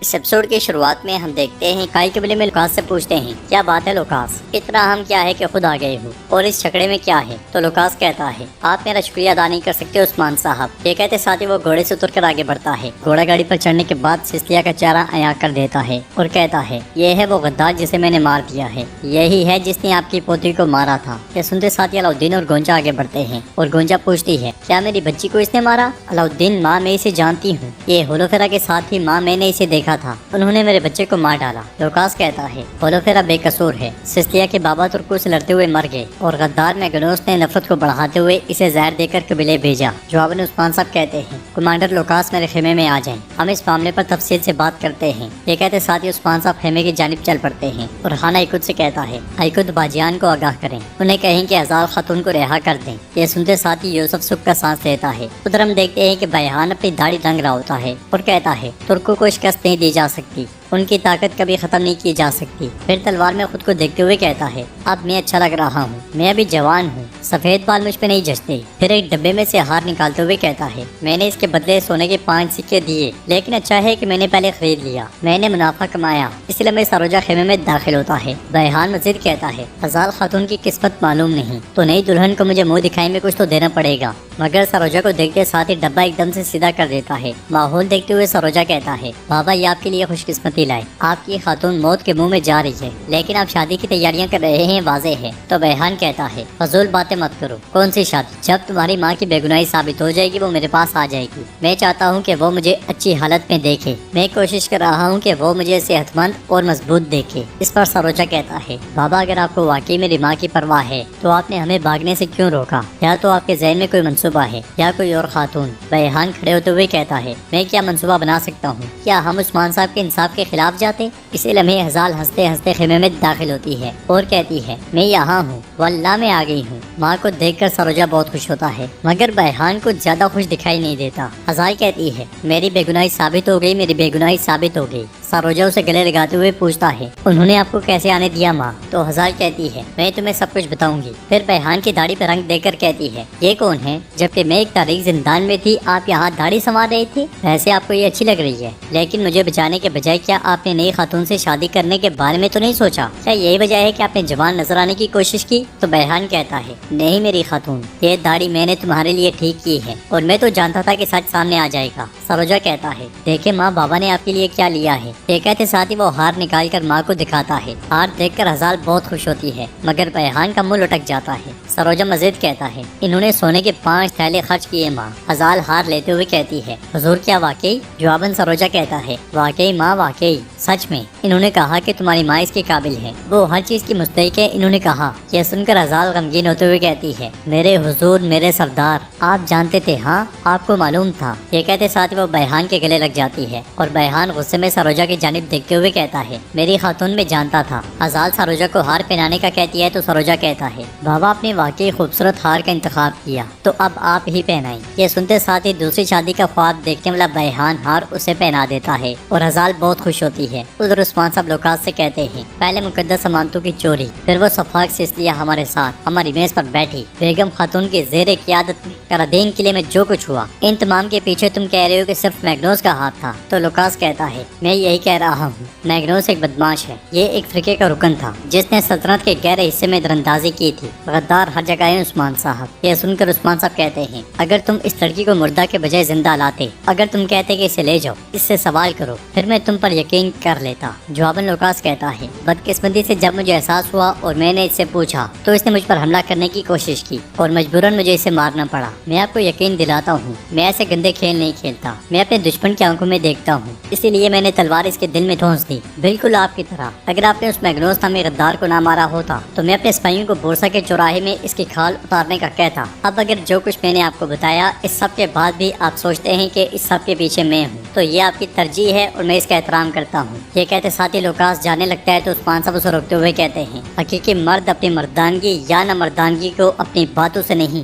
اس episode کی شروعات میں ہم دیکھتے ہیں کائی قبیلے میں لوکاس سے پوچھتے ہیں کیا بات ہے لوکاس، اتنا اہم کیا ہے کہ خود آ گئے ہو اور اس جھگڑے میں کیا ہے؟ تو لوکاس کہتا ہے آپ میرا شکریہ ادا نہیں کر سکتے عثمان صاحب۔ یہ کہتے ساتھ ہی وہ گھوڑے سے اتر کر آگے بڑھتا ہے۔ گھوڑا گاڑی پر چڑھنے کے بعد سسلیہ کا چہرہ عیاں کر دیتا ہے اور کہتا ہے یہ ہے وہ غدار جسے میں نے مار دیا ہے، یہی ہے جس نے آپ کی پوتی کو مارا تھا۔ یہ سنتے ساتھ ہی علاؤدین اور گونجا آگے بڑھتے ہیں اور گونجا پوچھتی ہے کیا میری بچی کو اس نے مارا؟ علاؤدین ماں میں اسے جانتی ہوں، یہ ہولوفیرا کے ساتھ ہی ماں میں نے اسے دیکھا تھا، انہوں نے میرے بچے کو مار ڈالا۔ لوکاس کہتا ہے ہولوفیرا بے قصور ہے، سسلیہ کے بابا ترکو سے لڑتے ہوئے مر گئے اور غدار میگنوس نے نفرت کو بڑھاتے ہوئے اسے زہر دے کر قبیلے بھیجا۔ جواباً عثمان صاحب کہتے ہیں کمانڈر لوکاس میرے خیمے میں آ جائیں، ہم اس معاملے پر تفصیل سے بات کرتے ہیں۔ یہ کہتے ساتھ ہی عثمان صاحب خیمے کی جانب چل پڑتے ہیں اور خانہ ایکد سے کہتا ہے ایکد باجیان کو آگاہ کریں، انہیں کہیں کہ ہزار خاتون کو رہا کر دیں۔ یہ سنتے ساتھ ہی یوسف سکھ کا سانس لیتا ہے۔ ادھر ہم دیکھتے ہیں کہ بیحان اپنی داڑھی رنگ رہا ہوتا ہے اور کہتا ہے ترکوں کو شکست نہیں دی جا سکتی، ان کی طاقت کبھی ختم نہیں کی جا سکتی۔ پھر تلوار میں خود کو دیکھتے ہوئے کہتا ہے اب میں اچھا لگ رہا ہوں، میں ابھی جوان ہوں، سفید بال مجھ پہ نہیں جچتے۔ پھر ایک ڈبے میں سے ہار نکالتے ہوئے کہتا ہے میں نے اس کے بدلے سونے کے 5 سکے دیے، لیکن اچھا ہے کہ میں نے پہلے خرید لیا، میں نے منافع کمایا، اس لیے میں سروجا خیمے میں داخل ہوتا ہے۔ بیحان مزید کہتا ہے ہزار خاتون کی قسمت معلوم نہیں، تو نئی دلہن کو مجھے منہ دکھائی میں کچھ تو دینا پڑے گا۔ مگر سروجا کو دیکھتے ساتھ ہی ڈبہ ایک دم سے سیدھا کر دیتا ہے۔ ماحول دیکھتے ہوئے سروجا کہتا ہے بابا یہ آپ کے لیے خوش قسمتی لائے، آپ کی خاتون موت کے منہ میں جا رہی ہے، لیکن آپ شادی کی تیاریاں کر رہے ہیں، واضح ہے۔ تو بیحان کہتا ہے فضول باتیں مت کرو، کون سی شادی؟ جب تمہاری ماں کی بے گناہی ثابت ہو جائے گی وہ میرے پاس آ جائے گی، میں چاہتا ہوں کہ وہ مجھے اچھی حالت میں دیکھے، میں کوشش کر رہا ہوں کہ وہ مجھے صحت مند اور مضبوط دیکھے۔ اس پر سروجا کہتا ہے بابا اگر آپ کو واقعی میری ماں کی پرواہ ہے تو آپ نے ہمیں بھاگنے سے کیوں روکا؟ یا تو آپ کے ذہن میں کوئی منصوبہ ہے یا کوئی اور خاتون؟ بیحان کھڑے ہوتے ہوئے کہتا ہے میں کیا منصوبہ بنا سکتا ہوں؟ کیا ہم عثمان صاحب کے انصاف کے خلاف جاتے؟ اسی لمحے ہزال ہنستے ہنستے خیمے میں داخل ہوتی ہے اور کہتی ہے میں یہاں ہوں، واللہ میں آ گئی ہوں۔ ماں کو دیکھ کر سروجا بہت خوش ہوتا ہے، مگر بیحان کو زیادہ خوش دکھائی نہیں دیتا۔ ہزال کہتی ہے میری بے گناہی ثابت ہو گئی، میری بے گناہی ثابت ہو گئی۔ سروجا اسے گلے لگاتے ہوئے پوچھتا ہے انہوں نے آپ کو کیسے آنے دیا ماں؟ تو ہزال کہتی ہے میں تمہیں سب کچھ بتاؤں گی۔ پھر بیحان کی داڑھی پہ رنگ دے کر کہتی ہے یہ کون ہے؟ جبکہ میں ایک تاریخ زندان میں تھی آپ یہاں داڑھی سنوار رہی تھی؟ ویسے آپ کو یہ اچھی لگ رہی ہے، لیکن مجھے بچانے کے بجائے کیا آپ نے نئی خاتون سے شادی کرنے کے بارے میں تو نہیں سوچا؟ کیا یہی وجہ ہے کہ آپ نے جوان نظر آنے کی کوشش کی؟ تو بیحان کہتا ہے نہیں میری خاتون، یہ داڑھی میں نے تمہارے لیے ٹھیک کی ہے اور میں تو جانتا تھا کہ سچ سامنے آ جائے گا۔ سروجا کہتا ہے دیکھیں ماں بابا نے آپ کے لیے کیا لیا ہے۔ یہ کہتے ساتھ ہی وہ ہار نکال کر ماں کو دکھاتا ہے۔ ہار دیکھ کر ہزال بہت خوش ہوتی ہے، مگر بیحان کا منہ لٹک جاتا ہے۔ سروجا مزید کہتا ہے انہوں نے سونے کے 5 تھیلے خرچ کیے ماں۔ ہزال ہار لیتے ہوئے کہتی ہے حضور کیا واقعی؟ جواباً سروجا کہتا ہے واقعی ماں واقعی، سچ میں انہوں نے کہا کہ تمہاری ماں اس کے قابل ہے، وہ ہر چیز کی مستحق ہے، انہوں نے کہا۔ یہ سن کر ہزال غمگین ہوتے ہوئے کہتی ہے میرے حضور میرے سردار آپ جانتے تھے؟ ہاں آپ کو معلوم تھا۔ یہ کہتے ساتھ وہ بیحان کے گلے لگ جاتی ہے اور بیحان غصے میں سروجا کی جانب دیکھتے ہوئے کہتا ہے میری خاتون میں جانتا تھا۔ ہزال سروجا کو ہار پہنانے کا کہتی ہے تو سروجا کہتا ہے بابا آپ نے واقعی خوبصورت ہار کا انتخاب کیا، تو اب آپ ہی پہنائیں۔ یہ سنتے ساتھ ہی دوسری شادی کا خواب دیکھنے والا بیحان ہار اسے پہنا دیتا ہے اور ہزال بہت خوش ہوتی ہے۔ ادھر عثمان صاحب لوکاس سے کہتے ہیں پہلے مقدس امانتوں کی چوری، پھر وہ صفاق سے اس لیے ہمارے ساتھ ہماری میز پر بیٹھی بیگم خاتون کی زیر قیادت کرادین قلعے میں جو کچھ ہوا، ان تمام کے پیچھے تم کہہ رہے ہو کہ صرف میگنوس کا ہاتھ تھا؟ تو لوکاس کہتا ہے میں یہی کہہ رہا ہوں، میگنوس ایک بدماش ہے، یہ ایک فرقے کا رکن تھا جس نے سلطنت کے گہرے حصے میں درندازی کی تھی، غدار ہر جگہ ہے عثمان صاحب۔ یہ سن کر عثمان صاحب کہتے ہیں اگر تم اس لڑکی کو مردہ کے بجائے زندہ لاتے، اگر تم کہتے کہ اسے لے جاؤ، اس سے سوال کرو، پھر میں تم پر یقین کر لیتا۔ جواباً لوکاس کہتا ہے بدقسمتی سے جب مجھے احساس ہوا اور میں نے اس سے پوچھا تو اس نے مجھ پر حملہ کرنے کی کوشش کی اور مجبوراً مجھے اسے مارنا پڑا۔ میں آپ کو یقین دلاتا ہوں میں ایسے گندے کھیل نہیں کھیلتا، میں اپنے دشمن کی آنکھوں میں دیکھتا ہوں، اسی لیے میں نے تلوار اس کے دل میں ٹھونس دی، بالکل آپ کی طرح۔ اگر آپ نے اس میگنوس نامی غدار کو نہ مارا ہوتا تو میں اپنے سپاہیوں کو بورسا کے چوراہے میں اس کی کھال اتارنے کا کہتا۔ اب اگر جو کچھ میں نے آپ کو بتایا اس سب کے بعد بھی آپ سوچتے ہیں کہ اس سب کے پیچھے میں ہوں تو یہ آپ کی ترجیح ہے اور میں اس کا احترام کرتا ہوں۔ یہ کہتے ساتھ ہی لوکاس جانے لگتا ہے تو عثمان صاحب اسے روکتے ہوئے کہتے ہیں حقیقی مرد اپنی مردانگی یا نہ مردانگی کو اپنی باتوں سے نہیں